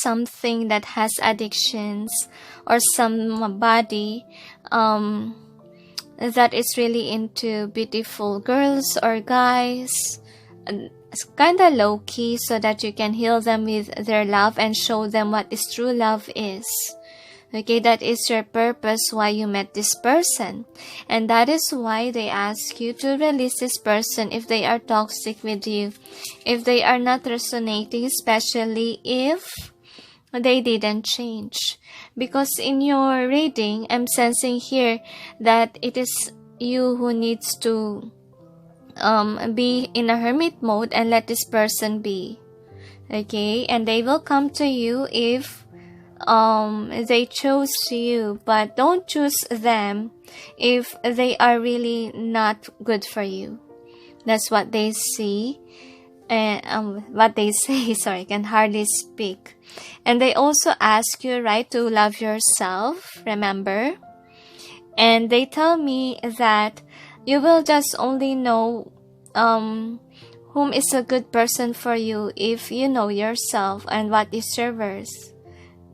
something that has addictions, or somebody that is really into beautiful girls or guys. It's kind of low-key, so that you can heal them with their love and show them what is true love is. Okay, that is your purpose why you met this person. And that is why they ask you to release this person if they are toxic with you, if they are not resonating, especially if they didn't change. Because in your reading, I'm sensing here that it is you who needs to be in a hermit mode and let this person be. Okay, and they will come to you if they chose you, but don't choose them if they are really not good for you. That's what they see. What they say, sorry, I can hardly speak. And they also ask you, right, to love yourself, remember? And they tell me that you will just only know whom is a good person for you if you know yourself and what is your worth.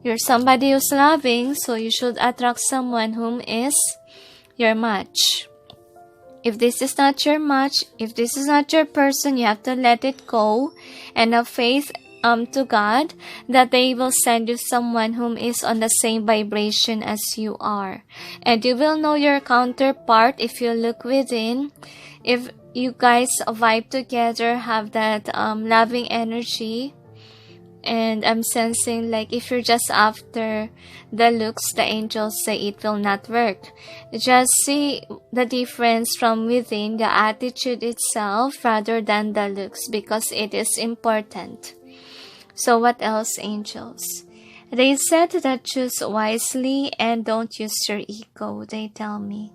You're somebody who's loving, so you should attract someone whom is your match. If this is not your match, if this is not your person, you have to let it go and have faith to God that they will send you someone whom is on the same vibration as you are. And you will know your counterpart if you look within. If you guys vibe together, have that loving energy. And I'm sensing like if you're just after the looks, the angels say it will not work. Just see the difference from within, the attitude itself rather than the looks, because it is important. So what else, angels? They said that choose wisely and don't use your ego, they tell me.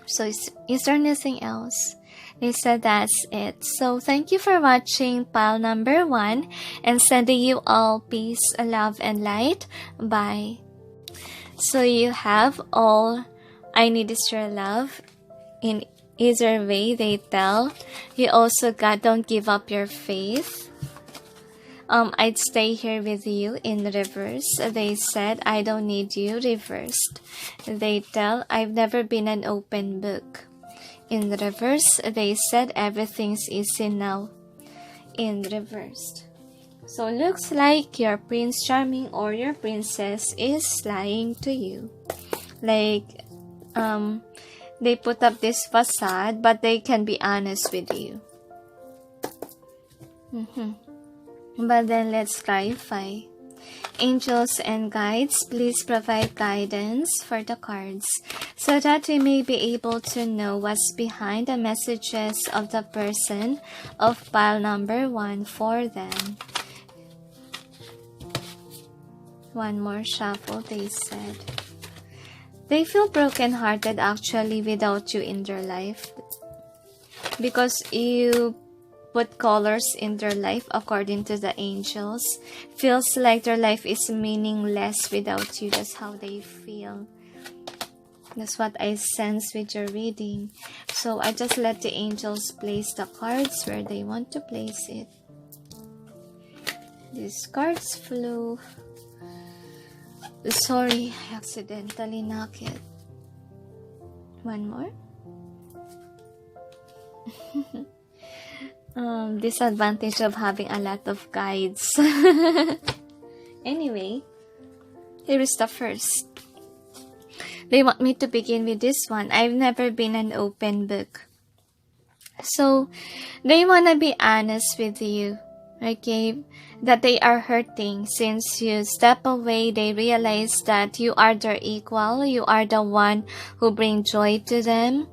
So is there anything else? They said that's it. So thank you for watching pile number 1 and sending you all peace, love, and light. Bye. So you have all I need is your love. In either way, they tell. You also got don't give up your faith. I'd stay here with you in reverse. They said I don't need you reversed. They tell I've never been an open book. In reverse, they said everything's easy now. In reversed. So looks like your Prince Charming or your princess is lying to you. Like, they put up this facade, but they can be honest with you. But then let's clarify. Angels and guides, please provide guidance for the cards so that we may be able to know what's behind the messages of the person of pile number 1 for them. One more shuffle, they said. They feel broken-hearted actually without you in their life, because you put colors in their life according to the angels. Feels like their life is meaningless without you. That's how they feel. That's what I sense with your reading. So I just let the angels place the cards where they want to place it. These cards flew. Sorry, I accidentally knocked it. One more. Disadvantage of having a lot of guides. Anyway, here is the first. They want me to begin with this one. I've never been an open book. So, they want to be honest with you. Okay, that they are hurting. Since you step away, they realize that you are their equal, you are the one who bring joy to them,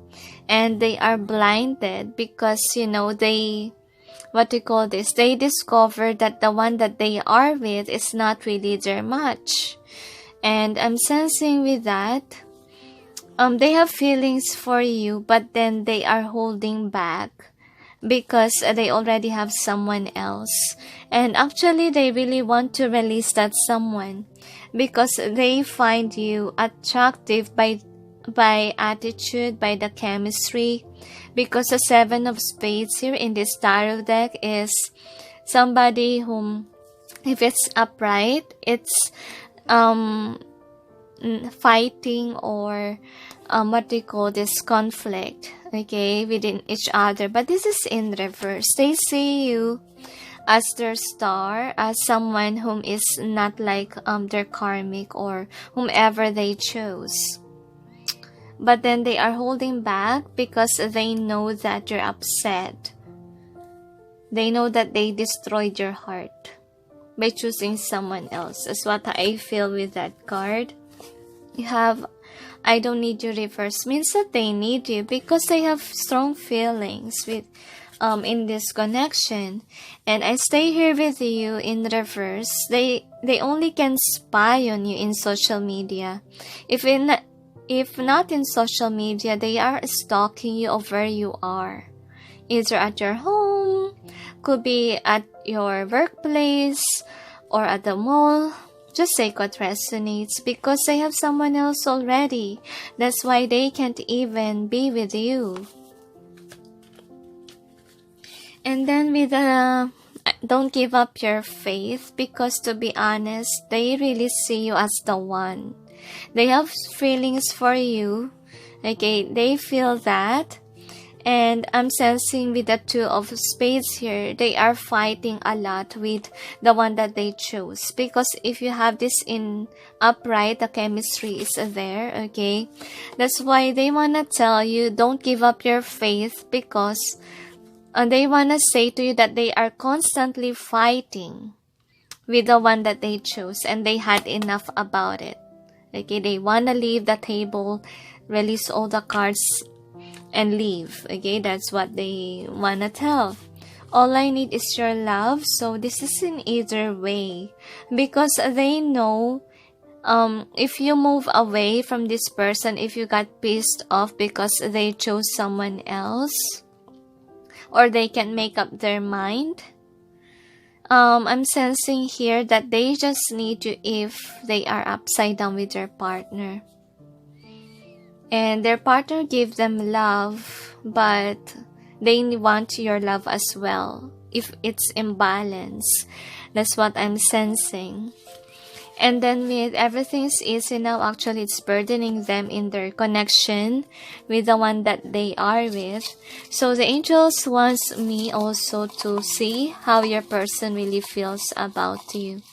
and they are blinded because they, what do you call this, they discover that the one that they are with is not really their match. And I'm sensing with that, they have feelings for you, but then they are holding back because they already have someone else. And actually, they really want to release that someone because they find you attractive by attitude, by the chemistry. Because the Seven of Spades here in this tarot deck is somebody whom, if it's upright, it's fighting or what they call this, conflict, okay, within each other. But this is in reverse. They see you as their star, as someone whom is not like their karmic or whomever they chose. But then they are holding back because they know that you're upset. They know that they destroyed your heart by choosing someone else. That's what I feel with that card. You have, I don't need you reverse, means that they need you because they have strong feelings with in this connection. And I stay here with you in reverse. They only can spy on you in social media. If not in social media, they are stalking you of where you are. Either at your home, could be at your workplace, or at the mall. Just say what resonates because they have someone else already. That's why they can't even be with you. And then with don't give up your faith because, to be honest, they really see you as the one. They have feelings for you. Okay, they feel that. And I'm sensing with the Two of Spades here, they are fighting a lot with the one that they chose. Because if you have this in upright, the chemistry is there, okay? That's why they want to tell you, don't give up your faith, because they want to say to you that they are constantly fighting with the one that they chose, and they had enough about it. Okay, they want to leave the table, release all the cards, and leave. Okay, that's what they wanna tell. All I need is your love. So this is in either way, because they know if you move away from this person, if you got pissed off because they chose someone else, or they can make up their mind, I'm sensing here that they just need you if they are upside down with their partner. And their partner give them love, but they want your love as well. If it's imbalance, that's what I'm sensing. And then with everything's easy now, actually it's burdening them in their connection with the one that they are with. So the angels wants me also to see how your person really feels about you.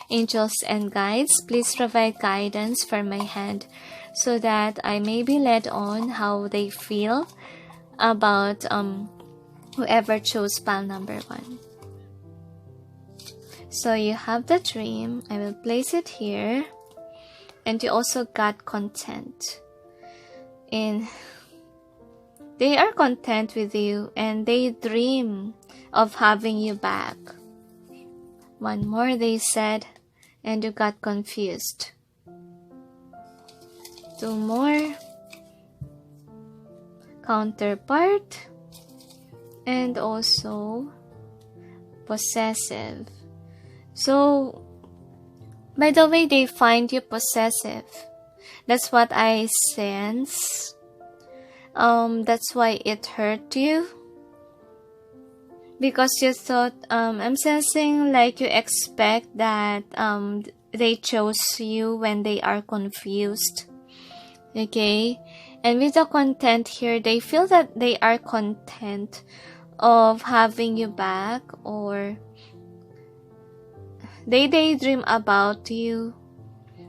Angels and guides, please provide guidance for my hand, so that I may be led on how they feel about whoever chose pile number 1. So you have the dream. I will place it here. And you also got content. They are content with you, and they dream of having you back. One more, they said, and you got confused. 2 more, counterpart, and also possessive. So, by the way, they find you possessive. That's what I sense. That's why it hurt you. Because you thought, I'm sensing like you expect that they chose you when they are confused. Okay, and with the content here, they feel that they are content of having you back, or they daydream about you.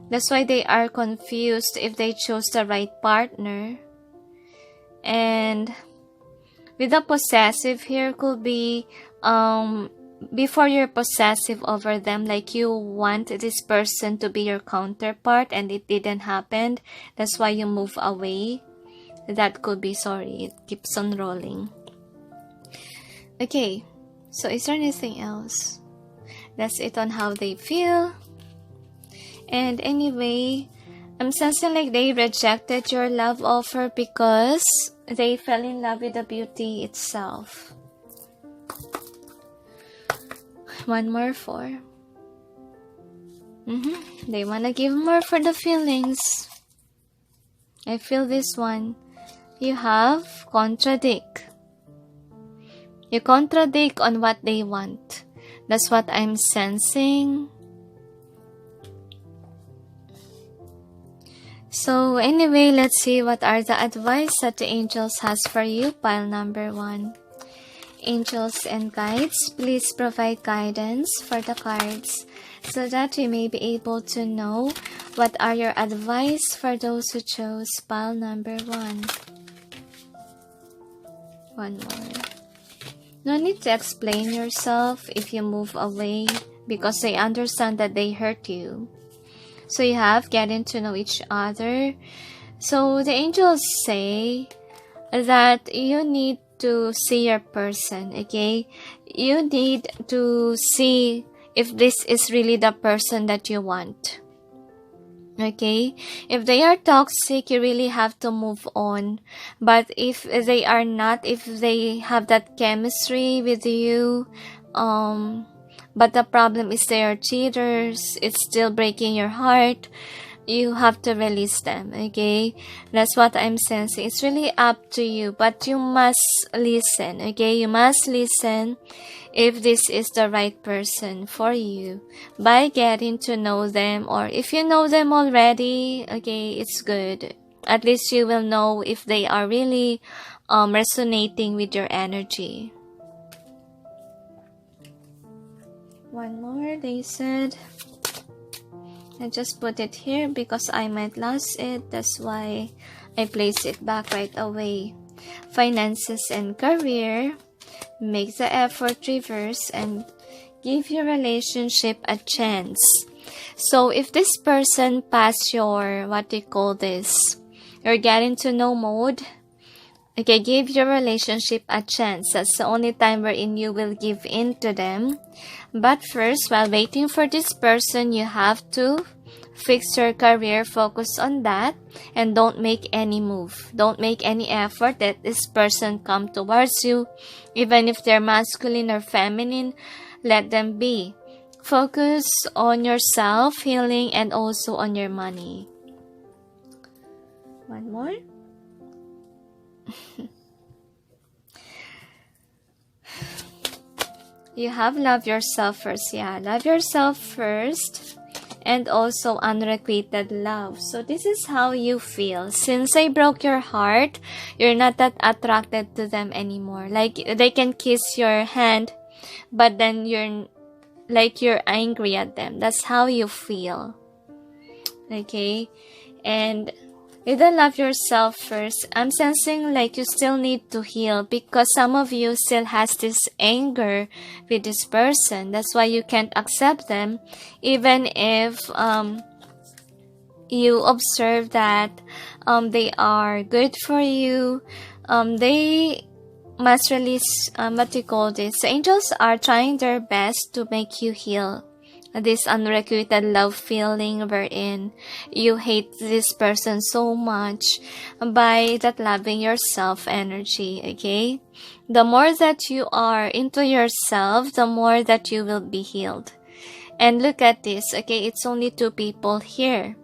That's why they are confused if they chose the right partner. And with the possessive here, could be before you're possessive over them, like you want this person to be your counterpart and it didn't happen, that's why you move away. That could be, sorry, it keeps on rolling. Okay, so is there anything else? That's it on how they feel. And anyway, I'm sensing like they rejected your love offer because they fell in love with the beauty itself. One more for. They want to give more for the feelings. I feel this one. You have contradict. You contradict on what they want. That's what I'm sensing. So anyway, let's see what are the advice that the angels has for you. Pile number 1. Angels and guides, please provide guidance for the cards so that we may be able to know what are your advice for those who chose pile number 1. One more. No need to explain yourself if you move away because they understand that they hurt you. So you have getting to know each other. So the angels say that you need to see your person, okay? You need to see if this is really the person that you want. Okay? If they are toxic, you really have to move on. But if they are not, if they have that chemistry with you, but the problem is they are cheaters, it's still breaking your heart, you have to release them, okay? That's what I'm sensing. It's really up to you, but you must listen, okay? You must listen if this is the right person for you by getting to know them, or if you know them already, okay, it's good. At least you will know if they are really resonating with your energy. One more, they said. I just put it here because I might lose it. That's why I place it back right away. Finances and career. Make the effort reverse and give your relationship a chance. So if this person pass your, what do you call this? You're getting to know mode. Okay, give your relationship a chance. That's the only time wherein you will give in to them. But first, while waiting for this person, you have to fix your career, focus on that, and don't make any move. Don't make any effort that this person come towards you. Even if they're masculine or feminine, let them be. Focus on yourself, healing, and also on your money. One more. You have love yourself first. Yeah, love yourself first. And also unrequited love. So this is how you feel. Since they broke your heart, you're not that attracted to them anymore. Like they can kiss your hand, but then you're angry at them. That's how you feel. Okay? And you don't love yourself first. I'm sensing like you still need to heal because some of you still has this anger with this person. That's why you can't accept them, even if you observe that they are good for you. They must release what you call this. The angels are trying their best to make you heal this unrequited love feeling wherein you hate this person so much by that loving yourself energy, okay? The more that you are into yourself, the more that you will be healed. And look at this, okay? It's only 2 people here,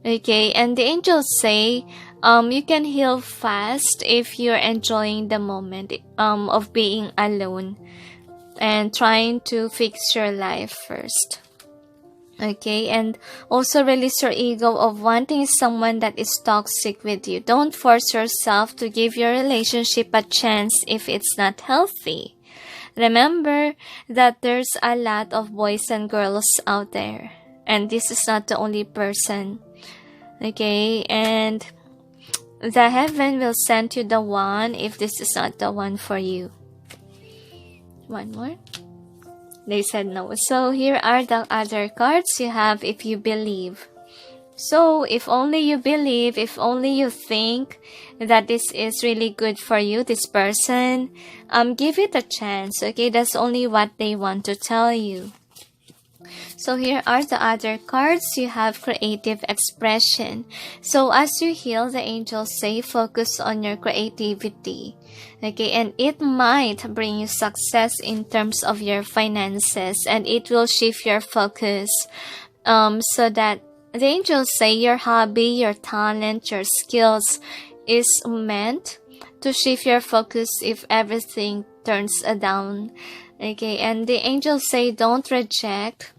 okay? And the angels say you can heal fast if you're enjoying the moment of being alone and trying to fix your life first. Okay, and also release your ego of wanting someone that is toxic with you. Don't force yourself to give your relationship a chance if it's not healthy. Remember that there's a lot of boys and girls out there, and this is not the only person. Okay, and the heaven will send you the one if this is not the one for you. One more. They said no. So here are the other cards you have if you believe. So if only you believe, if only you think that this is really good for you, this person, give it a chance, okay? That's only what they want to tell you. So here are the other cards. You have creative expression. So as you heal, the angels say focus on your creativity. Okay, and it might bring you success in terms of your finances, and it will shift your focus so that the angels say your hobby, your talent, your skills is meant to shift your focus if everything turns down. Okay, and the angels say don't reject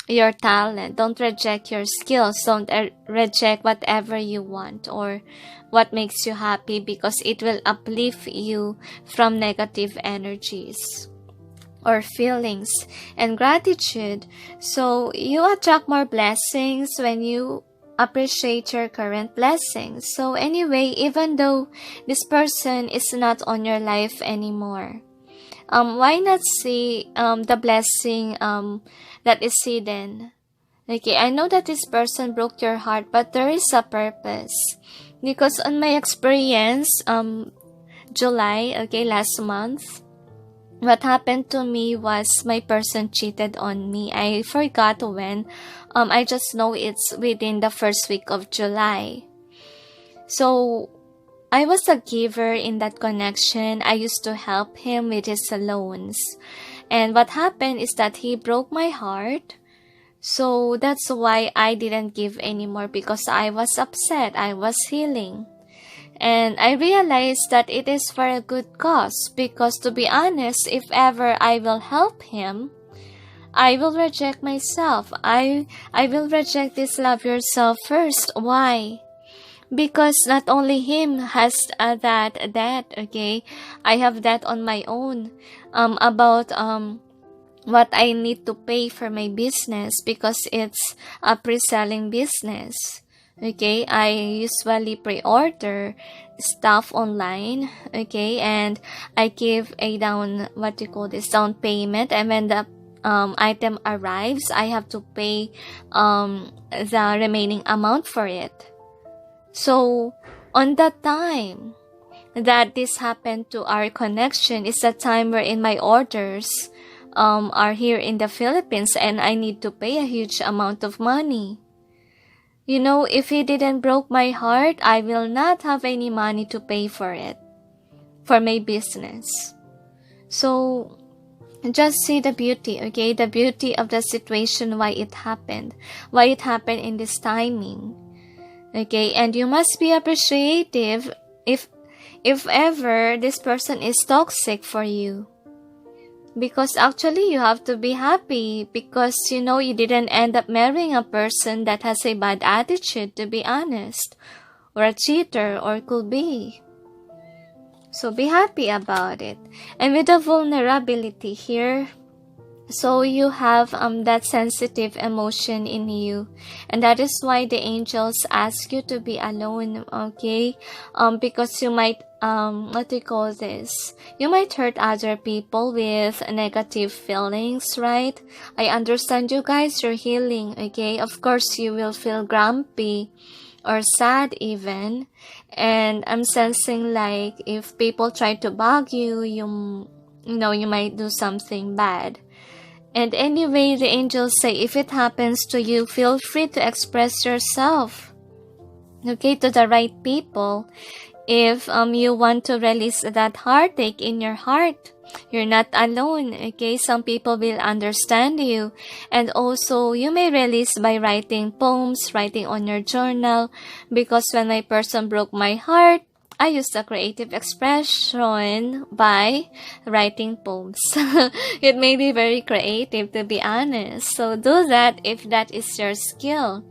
your talent, don't reject your skills, don't reject whatever you want or what makes you happy, because it will uplift you from negative energies or feelings. And gratitude, so you attract more blessings when you appreciate your current blessings. So anyway, even though this person is not on your life anymore, why not see the blessing that is hidden? Okay, I know that this person broke your heart, but there is a purpose. Because on my experience, July, okay, last month, what happened to me was my person cheated on me. I forgot when. I just know it's within the first week of July. So I was a giver in that connection. I used to help him with his loans. And what happened is that he broke my heart. So that's why I didn't give anymore, because I was upset. I was healing. And I realized that it is for a good cause, because to be honest, if ever I will help him, I will reject myself. I will reject this love yourself first. Why? Because not only him has that debt, okay? I have that on my own about what I need to pay for my business, because it's a pre-selling business. Okay, I usually pre-order stuff online, okay, and I give a down payment, and when the item arrives, I have to pay the remaining amount for it. So on the time that this happened to our connection is the time wherein my orders are here in the Philippines, and I need to pay a huge amount of money. You know, if he didn't broke my heart, I will not have any money to pay for it, for my business. So just see the beauty, okay? The beauty of the situation, why it happened in this timing. Okay, and you must be appreciative if ever this person is toxic for you. Because actually you have to be happy, because you know you didn't end up marrying a person that has a bad attitude, to be honest, or a cheater, or could be. So be happy about it. And with the vulnerability here, so you have that sensitive emotion in you, and that is why the angels ask you to be alone, okay? Because you might you might hurt other people with negative feelings, right? I understand you guys, you're healing, okay? Of course you will feel grumpy or sad even, and I'm sensing like if people try to bug you, you know you might do something bad. And anyway, the angels say if it happens to you, feel free to express yourself, okay, to the right people. If you want to release that heartache in your heart, you're not alone, okay? Some people will understand you. And also, you may release by writing poems, writing on your journal, because when my person broke my heart, I used a creative expression by writing poems. It may be very creative, to be honest. So do that if that is your skill.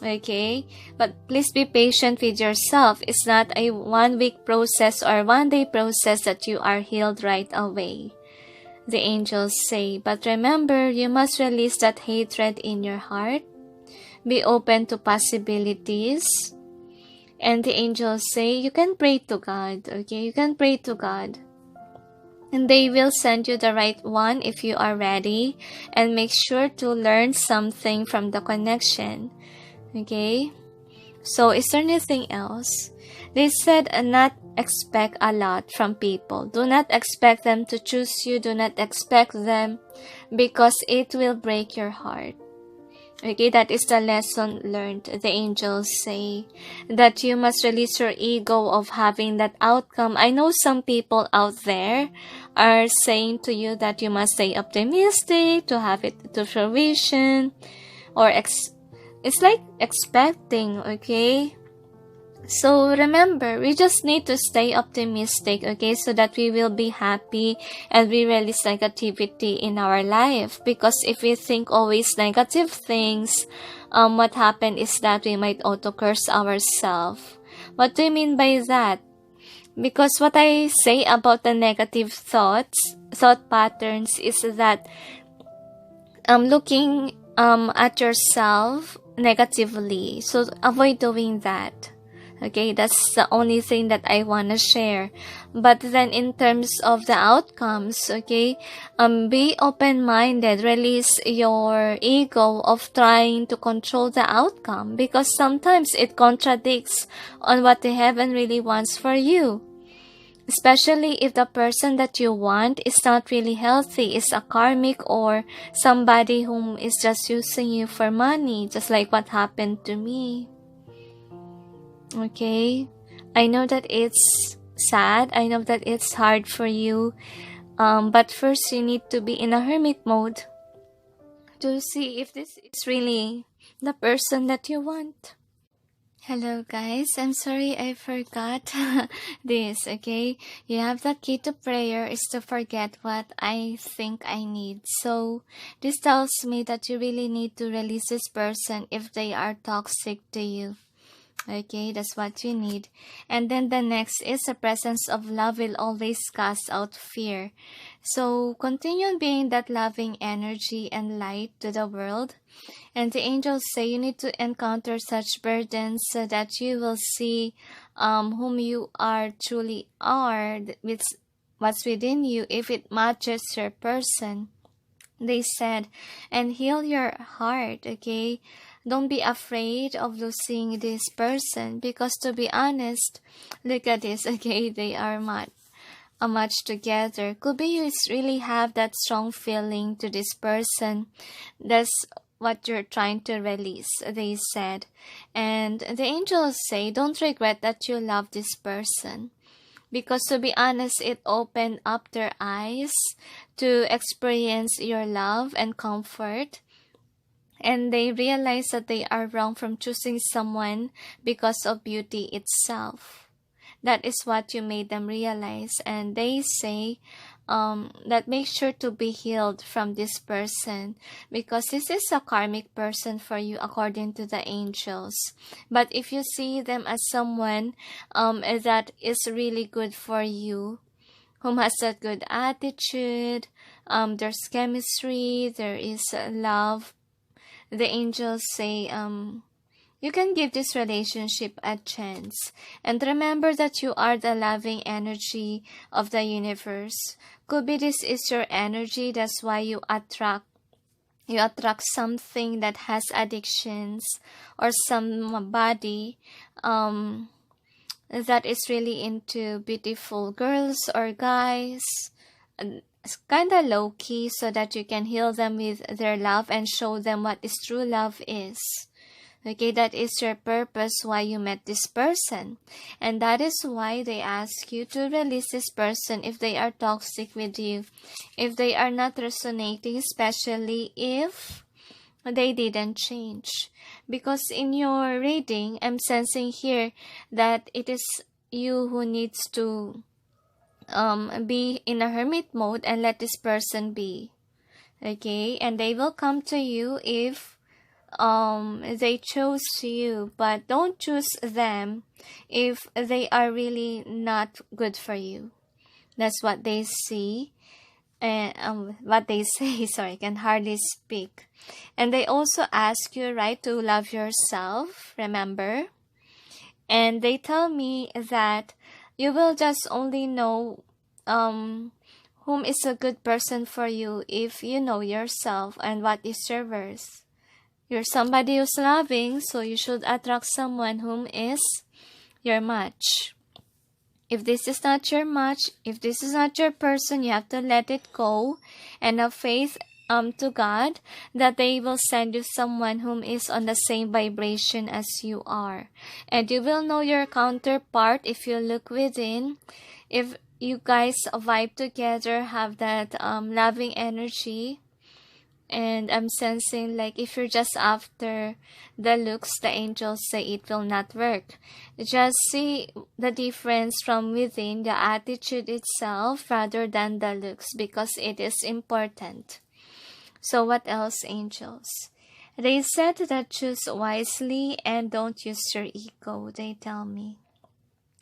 Okay? But please be patient with yourself. It's not a 1 week process or 1 day process that you are healed right away, the angels say. But remember, you must release that hatred in your heart. Be open to possibilities. And the angels say you can pray to God, okay? You can pray to God. And they will send you the right one if you are ready. And make sure to learn something from the connection. Okay? So, is there anything else? They said not expect a lot from people. Do not expect them to choose you. Do not expect them because it will break your heart. Okay, that is the lesson learned. The angels say that you must release your ego of having that outcome. I know some people out there are saying to you that you must stay optimistic to have it to fruition, or it's like expecting, okay? So remember, we just need to stay optimistic, okay, so that we will be happy and we release negativity in our life. Because if we think always negative things, what happened is that we might auto-curse ourselves. What do you mean by that? Because what I say about the negative thought patterns is that looking at yourself negatively. So avoid doing that. Okay, that's the only thing that I want to share. But then in terms of the outcomes, okay, be open-minded. Release your ego of trying to control the outcome, because sometimes it contradicts on what the heaven really wants for you. Especially if the person that you want is not really healthy, is a karmic or somebody whom is just using you for money, just like what happened to me. Okay, I know that it's sad. I know that it's hard for you. But first you need to be in a hermit mode to see if this is really the person that you want. Hello guys, I'm sorry I forgot this, okay? You have the key to prayer is to forget what I think I need. So this tells me that you really need to release this person if they are toxic to you. Okay, that's what you need. And then the next is the presence of love will always cast out fear. So continue being that loving energy and light to the world. And the angels say you need to encounter such burdens so that you will see whom you are truly are, with what's within you, if it matches your person. They said, and heal your heart, okay? Don't be afraid of losing this person, because to be honest, look at this, okay? They are much together. Could be you really have that strong feeling to this person. That's what you're trying to release, they said. And the angels say, don't regret that you love this person. Because to be honest, it opened up their eyes to experience your love and comfort. And they realize that they are wrong from choosing someone because of beauty itself. That is what you made them realize. And they say that make sure to be healed from this person, because this is a karmic person for you according to the angels. But if you see them as someone that is really good for you, whom has a good attitude, there's chemistry, there is love, the angels say you can give this relationship a chance. And remember that you are the loving energy of the universe. Could be this is your energy, that's why you attract something that has addictions, or somebody that is really into beautiful girls or guys. It's kind of low-key, so that you can heal them with their love and show them what is true love is. Okay, that is your purpose why you met this person. And that is why they ask you to release this person if they are toxic with you. If they are not resonating, especially if they didn't change. Because in your reading, I'm sensing here that it is you who needs to be in a hermit mode and let this person be. Okay, and they will come to you if they chose you, but don't choose them if they are really not good for you. That's what they see. And what they say, sorry, I can hardly speak. And they also ask you, right, to love yourself, remember? And they tell me that you will just only know whom is a good person for you if you know yourself and what is your worth. You're somebody who's loving, so you should attract someone whom is your match. If this is not your match, if this is not your person, you have to let it go and have faith to God that they will send you someone whom is on the same vibration as you are. And you will know your counterpart if you look within. If you guys vibe together, have that loving energy. And I'm sensing like if you're just after the looks, the angels say it will not work. Just see the difference from within, the attitude itself rather than the looks, because it is important. So what else, angels? They said that choose wisely and don't use your ego, they tell me.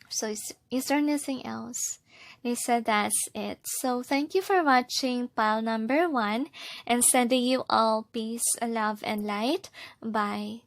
So is there anything else? They said that's it. So thank you for watching pile number 1 and sending you all peace, love, and light. Bye.